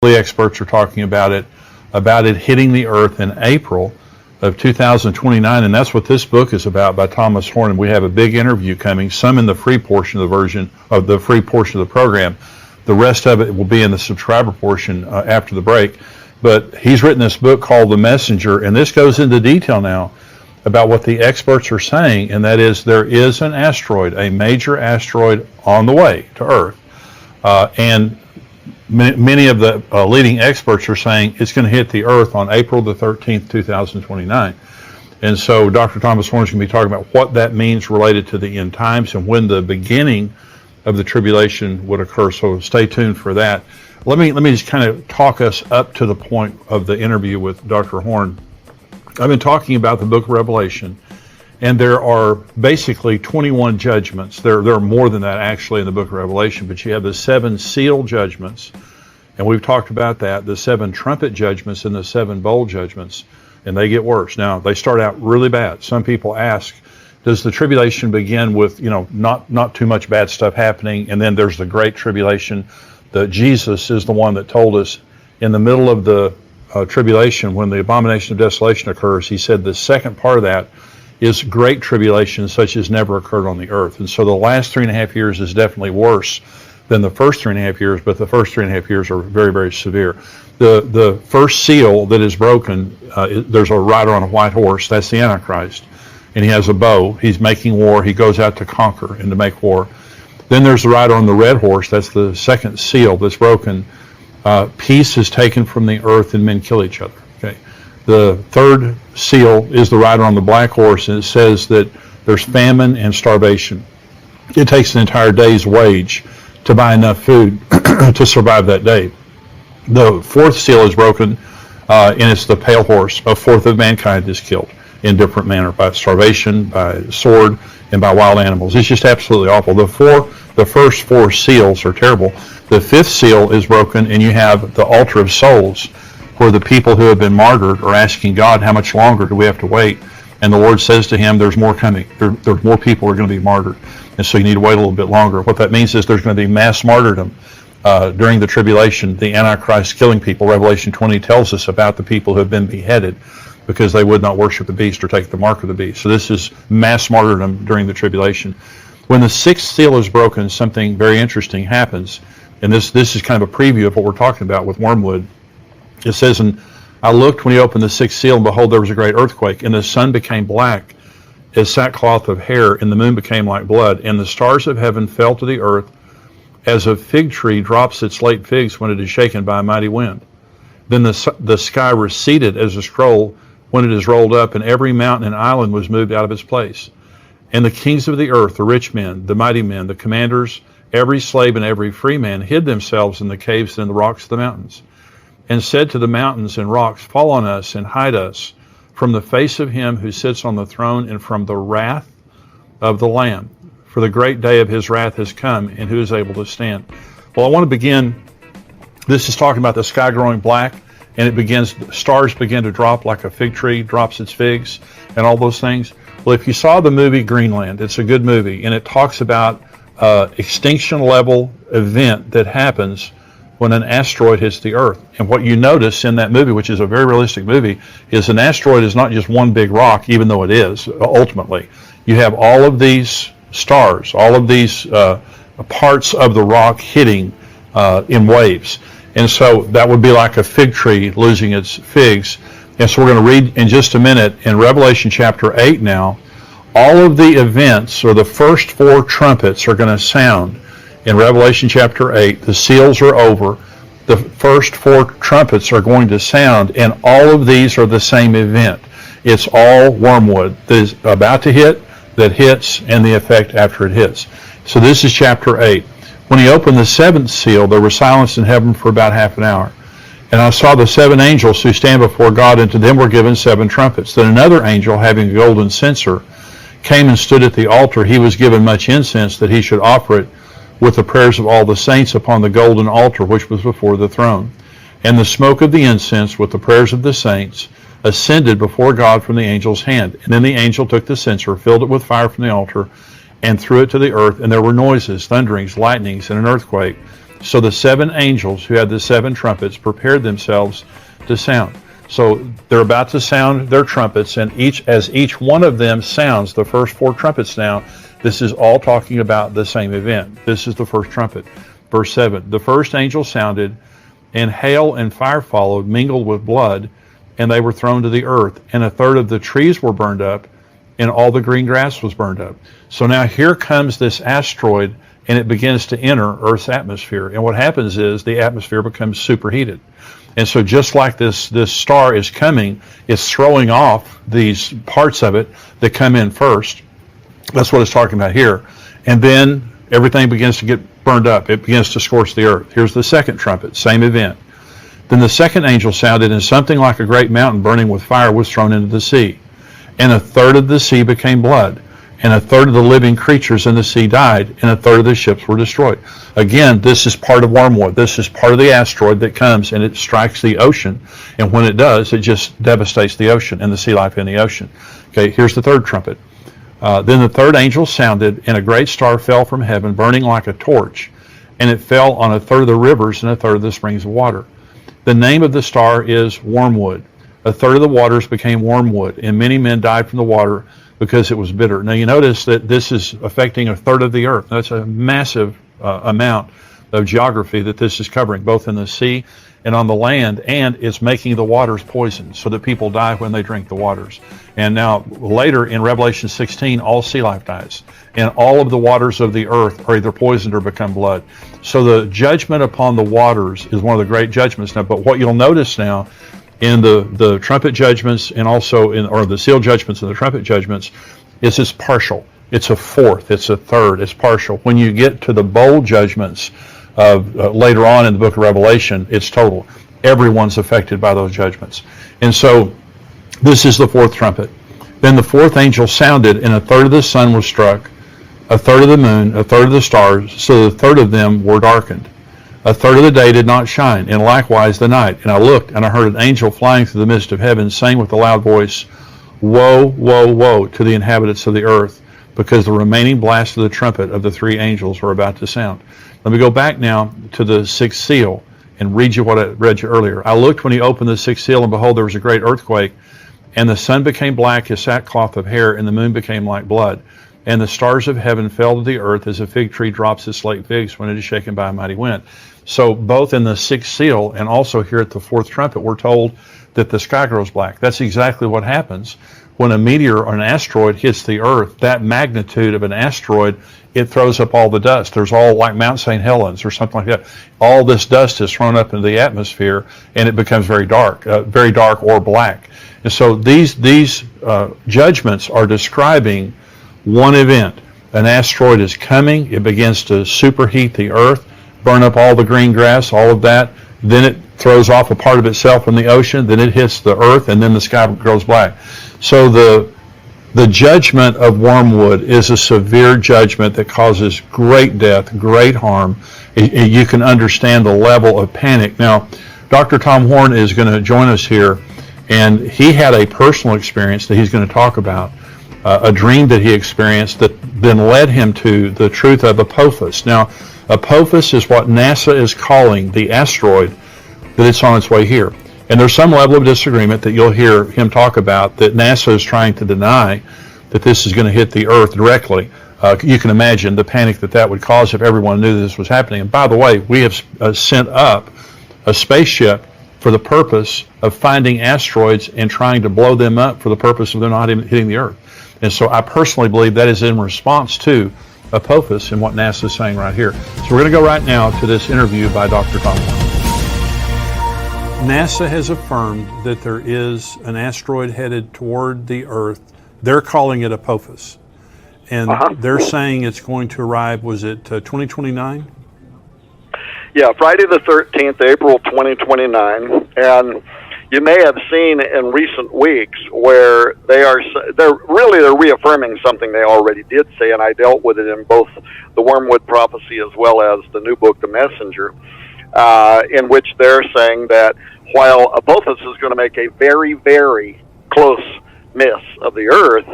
The experts are talking about it hitting the earth in April of 2029, and that's what this book is about by Thomas Horn. And we have a big interview coming, some in the free portion of the program. The rest of it will be in the subscriber portion after the break. But he's written this book called The Messenger, and this goes into detail now about what the experts are saying, and that is there is an asteroid, a major asteroid on the way to Earth, and many of the leading experts are saying it's going to hit the Earth on April the 13th, 2029. And so Dr. Thomas Horn is going to be talking about what that means related to the end times and when the beginning of the tribulation would occur. So stay tuned for that. Let me just kind of talk us up to the point of the interview with Dr. Horn. I've been talking about the book of Revelation, and there are basically 21 judgments. There are more than that actually in the book of Revelation, but you have the 7 seal judgments, and we've talked about that, the 7 trumpet judgments and the 7 bowl judgments, and they get worse. Now, they start out really bad. Some people ask, does the tribulation begin with, not too much bad stuff happening, and then there's the great tribulation? That Jesus is the one that told us in the middle of the tribulation, when the abomination of desolation occurs, he said the second part of that is great tribulation such as never occurred on the earth. And so the last 3.5 years is definitely worse than the first 3.5 years, but the first 3.5 years are very, very severe. The first seal that is broken, there's a rider on a white horse, that's the Antichrist, and he has a bow, he's making war, he goes out to conquer and to make war. Then there's the rider on the red horse, that's the second seal that's broken. Peace is taken from the earth and men kill each other. Okay. The third seal is the rider on the black horse, and it says that there's famine and starvation. It takes an entire day's wage to buy enough food to survive that day. The fourth seal is broken, and it's the pale horse. A fourth of mankind is killed in different manner, by starvation, by sword, and by wild animals. It's just absolutely awful. The first 4 seals are terrible. The 5th seal is broken, and you have the altar of souls, where the people who have been martyred are asking God, how much longer do we have to wait? And the Lord says to him, there's more coming. There's more people who are going to be martyred. And so you need to wait a little bit longer. What that means is there's going to be mass martyrdom during the tribulation, the Antichrist killing people. Revelation 20 tells us about the people who have been beheaded because they would not worship the beast or take the mark of the beast. So this is mass martyrdom during the tribulation. When the 6th seal is broken, something very interesting happens. And this is kind of a preview of what we're talking about with Wormwood. It says, and I looked when he opened the 6th seal, and behold, there was a great earthquake, and the sun became black as sackcloth of hair, and the moon became like blood, and the stars of heaven fell to the earth, as a fig tree drops its late figs when it is shaken by a mighty wind. Then the sky receded as a scroll when it is rolled up, and every mountain and island was moved out of its place. And the kings of the earth, the rich men, the mighty men, the commanders, every slave and every free man, hid themselves in the caves and in the rocks of the mountains, and said to the mountains and rocks, fall on us and hide us from the face of him who sits on the throne and from the wrath of the Lamb. For the great day of his wrath has come, and who is able to stand? Well, I want to begin. This is talking about the sky growing black, and stars begin to drop like a fig tree drops its figs, and all those things. Well, if you saw the movie Greenland, it's a good movie, and it talks about extinction level event that happens when an asteroid hits the earth. And what you notice in that movie, which is a very realistic movie, is an asteroid is not just one big rock, even though it is ultimately. You have all of these stars, all of these parts of the rock hitting in waves. And so that would be like a fig tree losing its figs. And so we're going to read in just a minute in Revelation chapter 8 now, all of the events, or the first 4 trumpets are going to sound in Revelation chapter 8. The seals are over. The first 4 trumpets are going to sound, and all of these are the same event. It's all wormwood that is about to hit, that hits, and the effect after it hits. So this is chapter 8. When he opened the 7th seal, there was silence in heaven for about half an hour. And I saw the 7 angels who stand before God, and to them were given 7 trumpets. Then another angel, having a golden censer, came and stood at the altar. He was given much incense, that he should offer it with the prayers of all the saints upon the golden altar which was before the throne. And the smoke of the incense with the prayers of the saints ascended before God from the angel's hand. And then the angel took the censer, filled it with fire from the altar, and threw it to the earth, and there were noises, thunderings, lightnings, and an earthquake. So the 7 angels who had the 7 trumpets prepared themselves to sound. So they're about to sound their trumpets, and as each one of them sounds the first 4 trumpets now, this is all talking about the same event. This is the first trumpet. Verse 7, the first angel sounded, and hail and fire followed, mingled with blood, and they were thrown to the earth. And a third of the trees were burned up, and all the green grass was burned up. So now here comes this asteroid, and it begins to enter Earth's atmosphere. And what happens is the atmosphere becomes superheated. And so just like this star is coming, it's throwing off these parts of it that come in first. That's what it's talking about here. And then everything begins to get burned up. It begins to scorch the earth. Here's the second trumpet, same event. Then the second angel sounded, and something like a great mountain burning with fire was thrown into the sea. And a third of the sea became blood, and a third of the living creatures in the sea died, and a third of the ships were destroyed. Again, this is part of wormwood. This is part of the asteroid that comes and it strikes the ocean. And when it does, it just devastates the ocean and the sea life in the ocean. Okay, here's the third trumpet. Then the third angel sounded, and a great star fell from heaven, burning like a torch, and it fell on a third of the rivers and a third of the springs of water. The name of the star is Wormwood. A third of the waters became wormwood, and many men died from the water because it was bitter. Now you notice that this is affecting a third of the earth. That's a massive amount of geography that this is covering, both in the sea and on the land, and it's making the waters poisoned so that people die when they drink the waters. And now later in Revelation 16, all sea life dies, and all of the waters of the earth are either poisoned or become blood. So the judgment upon the waters is one of the great judgments now. But what you'll notice now in the trumpet judgments, and also or the seal judgments and the trumpet judgments, is it's partial. It's a fourth, it's a third, it's partial. When you get to the bowl judgments of later on in the book of Revelation, it's total. Everyone's affected by those judgments. And so this is the fourth trumpet. Then the fourth angel sounded, and a third of the sun was struck, a third of the moon, a third of the stars, so the third of them were darkened. A third of the day did not shine, and likewise the night. And I looked, and I heard an angel flying through the midst of heaven, saying with a loud voice, Woe, woe, woe to the inhabitants of the earth, because the remaining blast of the trumpet of the 3 angels were about to sound. Let me go back now to the 6th seal and read you what I read you earlier. I looked when he opened the 6th seal, and behold, there was a great earthquake, and the sun became black as sackcloth of hair, and the moon became like blood. And the stars of heaven fell to the earth as a fig tree drops its late figs when it is shaken by a mighty wind. So both in the 6th seal and also here at the 4th trumpet, we're told that the sky grows black. That's exactly what happens when a meteor or an asteroid hits the earth. That magnitude of an asteroid, it throws up all the dust. There's all like Mount St. Helens or something like that. All this dust is thrown up into the atmosphere, and it becomes very dark or black. And so these judgments are describing one event. An asteroid is coming. It begins to superheat the earth, burn up all the green grass, all of that. Then it throws off a part of itself in the ocean. Then it hits the earth, and then the sky grows black. So the judgment of wormwood is a severe judgment that causes great death, great harm. You can understand the level of panic. Now, Dr. Tom Horn is going to join us here, and he had a personal experience that he's going to talk about, a dream that he experienced that then led him to the truth of Apophis. Now, Apophis is what NASA is calling the asteroid that it's on its way here. And there's some level of disagreement that you'll hear him talk about, that NASA is trying to deny that this is going to hit the earth directly. You can imagine the panic that would cause if everyone knew this was happening. And by the way, we have sent up a spaceship for the purpose of finding asteroids and trying to blow them up for the purpose of them not hitting the earth. And so I personally believe that is in response to Apophis and what NASA is saying right here. So we're going to go right now to this interview by Dr. Tom Horn. NASA has affirmed that there is an asteroid headed toward the Earth. They're calling it Apophis. And they're saying it's going to arrive, was it 2029? Yeah, Friday the 13th, April 2029. And you may have seen in recent weeks where they're reaffirming something they already did say, and I dealt with it in both the Wormwood Prophecy as well as the new book, The Messenger, in which they're saying that while Apophis is going to make a very, very close miss of the Earth,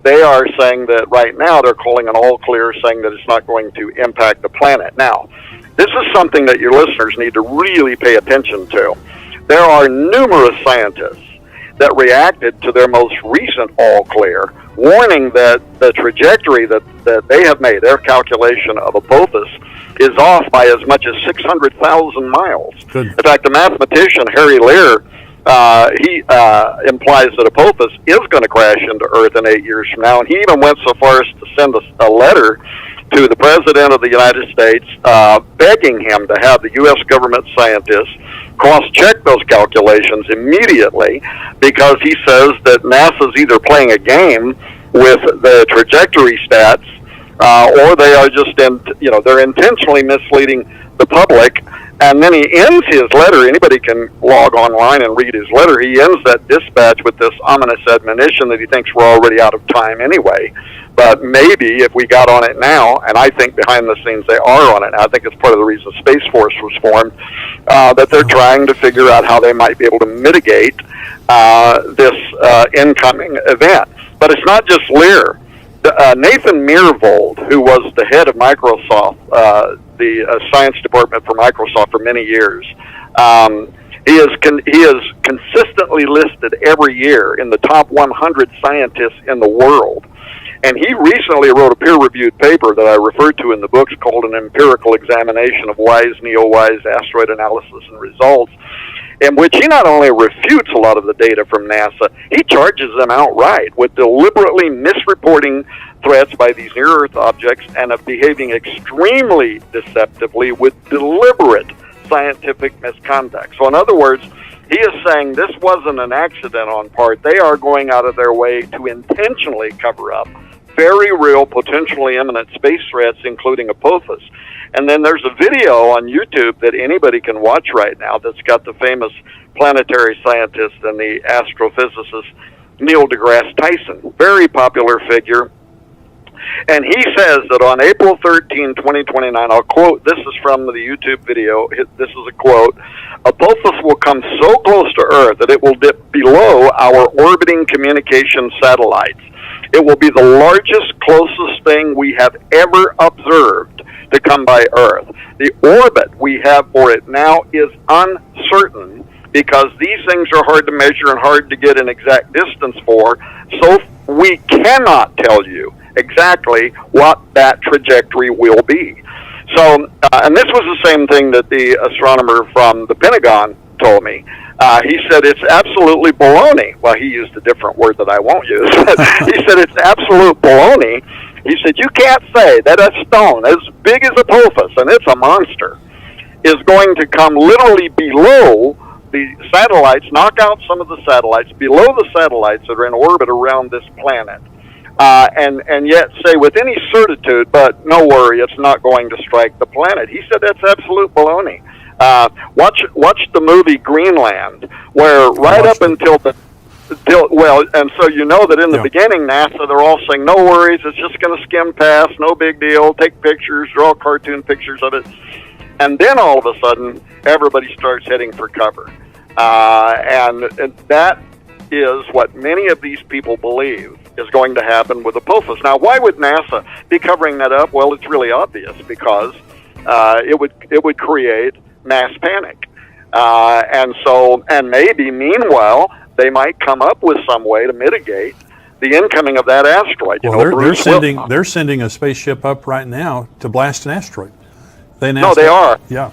they are saying that right now they're calling an all clear, saying that it's not going to impact the planet. Now, this is something that your listeners need to really pay attention to. There are numerous scientists that reacted to their most recent all clear, warning that the trajectory that they have made, their calculation of Apophis, is off by as much as 600,000 miles. Good. In fact, the mathematician Harry Lear, he implies that Apophis is going to crash into Earth in 8 years from now, and he even went so far as to send a letter to the President of the United States, begging him to have the U.S. government scientists cross-check those calculations immediately, because he says that NASA's either playing a game with the trajectory stats, or they are just they're intentionally misleading the public. And then he ends his letter. Anybody can log online and read his letter. He ends that dispatch with this ominous admonition that he thinks we're already out of time anyway. But maybe if we got on it now, and I think behind the scenes they are on it, I think it's part of the reason Space Force was formed, that they're trying to figure out how they might be able to mitigate this incoming event. But it's not just Lear. Nathan Myhrvold, who was the head of Microsoft, the science department for Microsoft for many years, he is consistently listed every year in the top 100 scientists in the world. And he recently wrote a peer-reviewed paper that I referred to in the books called An Empirical Examination of WISE, NEOWISE, Asteroid Analysis and Results, in which he not only refutes a lot of the data from NASA, he charges them outright with deliberately misreporting threats by these near-Earth objects and of behaving extremely deceptively with deliberate scientific misconduct. So in other words, he is saying this wasn't an accident on part. They are going out of their way to intentionally cover up very real, potentially imminent space threats, including Apophis. And then there's a video on YouTube that anybody can watch right now that's got the famous planetary scientist and the astrophysicist Neil deGrasse Tyson, very popular figure. And he says that on April 13, 2029, I'll quote, this is from the YouTube video, this is a quote, Apophis will come so close to Earth that it will dip below our orbiting communication satellites. It will be the largest, closest thing we have ever observed to come by Earth. The orbit we have for it now is uncertain because these things are hard to measure and hard to get an exact distance for, so we cannot tell you exactly what that trajectory will be. So, and this was the same thing that the astronomer from the Pentagon told me. He said it's absolutely baloney. Well, he used a different word that I won't use. But he said it's absolute baloney. He said you can't say that a stone as big as Apophis, and it's a monster, is going to come literally below the satellites, knock out some of the satellites, below the satellites that are in orbit around this planet, and yet say with any certitude, but no worry, it's not going to strike the planet. He said that's absolute baloney. Watch the movie Greenland, where right up until and so you know that in the beginning, NASA, they're all saying, no worries, it's just going to skim past, no big deal, take pictures, draw cartoon pictures of it. And then all of a sudden, everybody starts heading for cover. And that is what many of these people believe is going to happen with Apophis. Now, why would NASA be covering that up? Well, it's really obvious, because it would create mass panic. And maybe, meanwhile, they might come up with some way to mitigate the incoming of that asteroid. They're sending a spaceship up right now to blast an asteroid. They are. Yeah.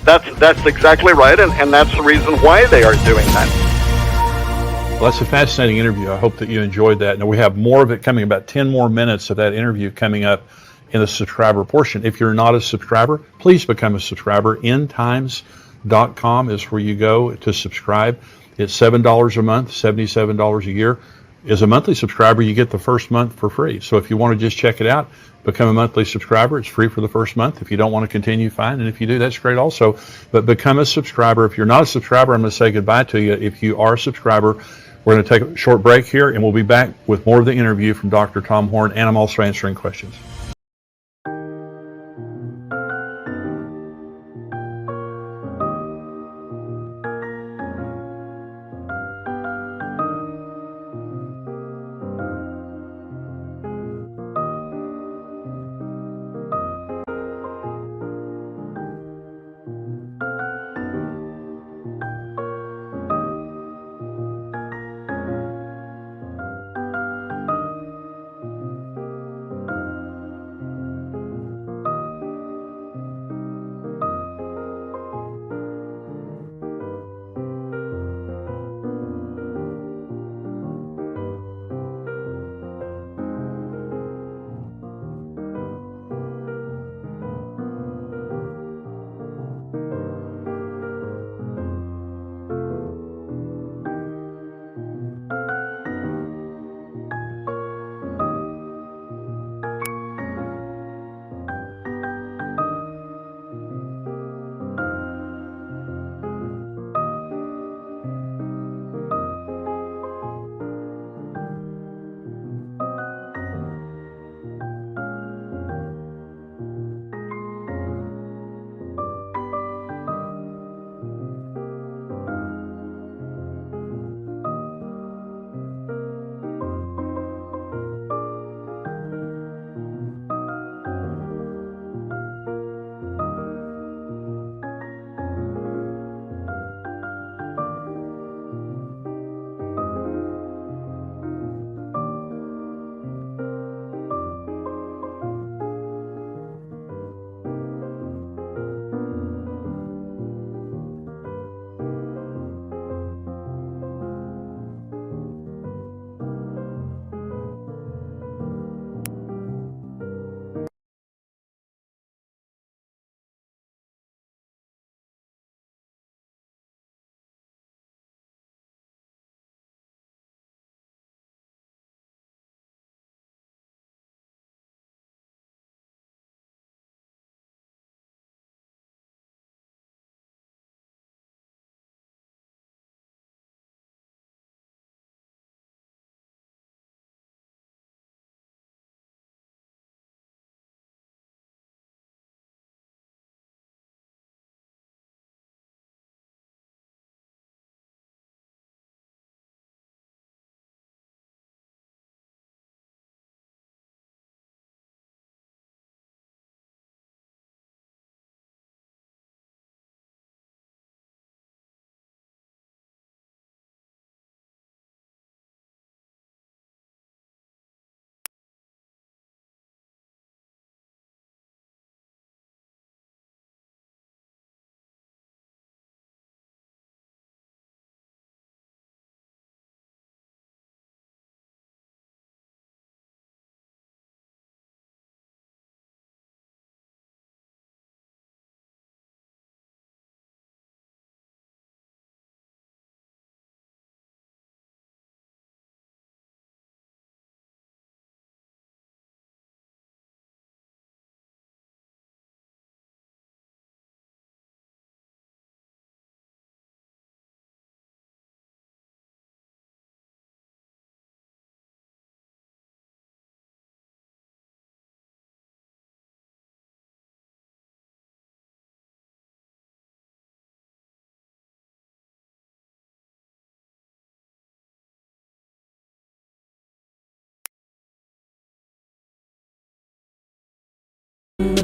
That's exactly right, and that's the reason why they are doing that. Well, that's a fascinating interview. I hope that you enjoyed that. Now, we have more of it coming, about 10 more minutes of that interview coming up in the subscriber portion. If you're not a subscriber, please become a subscriber. endtimes.com is where you go to subscribe. It's $7 a month, $77 a year. As a monthly subscriber, you get the first month for free. So if you want to just check it out, become a monthly subscriber. It's free for the first month. If you don't want to continue, fine. And if you do, that's great also. But become a subscriber. If you're not a subscriber, I'm going to say goodbye to you. If you are a subscriber, we're going to take a short break here, and we'll be back with more of the interview from Dr. Tom Horn, and I'm also answering questions.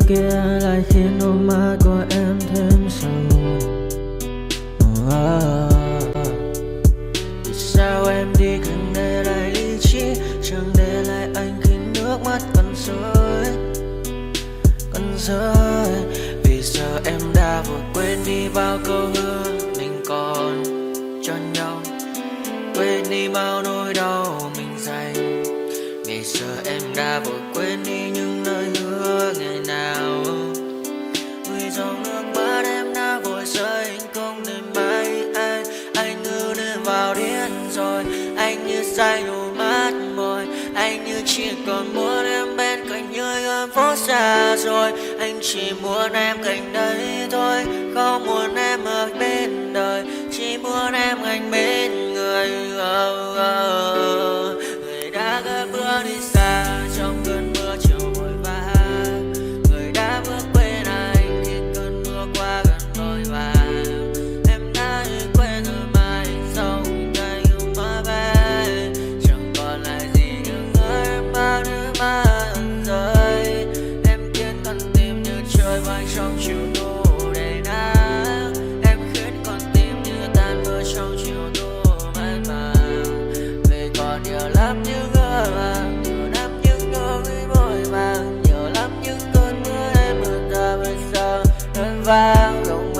kia lại khiến đôi mắt của em thêm sầu. Vì sao em đi không để lại lý trí, chẳng để lại anh khi nước mắt còn rơi, còn rơi. Vì giờ em đã vội quên đi bao câu hứa mình còn cho nhau, quên đi bao nỗi đau mình dành. Vì giờ em đã vội quên đi những lời hứa ngày nào. Vì dòng nước mắt em đã vội rơi, anh không thể mãi anh như nên vào điên rồi. Anh như say đôi mắt môi, anh như chỉ còn muốn em bên cạnh như ở phố xa rồi. Anh chỉ muốn em cạnh đấy thôi, không muốn em ở bên đời, chỉ muốn em cạnh bên người. Người đã gỡ bước đi xa trong cơn mưa chiều vội vã, người đã bước quên anh khi cơn mưa qua gần vội vã. Em đã quên rồi mai sau ngày yêu mơ về, chẳng còn lại gì những người em bao nước mắt rơi. Em khiến con tim như trôi bay trong chiều thu đầy nắng, em khiến con tim như tan vỡ trong chiều thu mát màng. Vì còn nhiều lắm những ngỡ vàng, nhiều lắm những nỗi vội vàng, nhiều lắm những cơn mưa em mưa ta bây giờ đơn vang. Không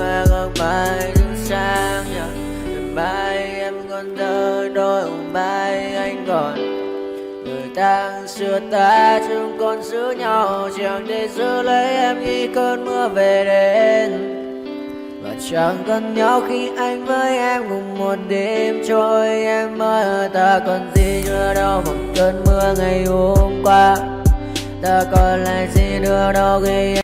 mai đứng sang nhờ đêm mai em còn đợi đôi mai anh còn. Người ta xưa ta chúng còn giữ nhau, chẳng để giữ lấy em khi cơn mưa về đến. Và chẳng cần nhau khi anh với em cùng một đêm trôi. Em ơi ta còn gì nữa đâu bằng cơn mưa ngày hôm qua, ta còn lại gì nữa đâu khi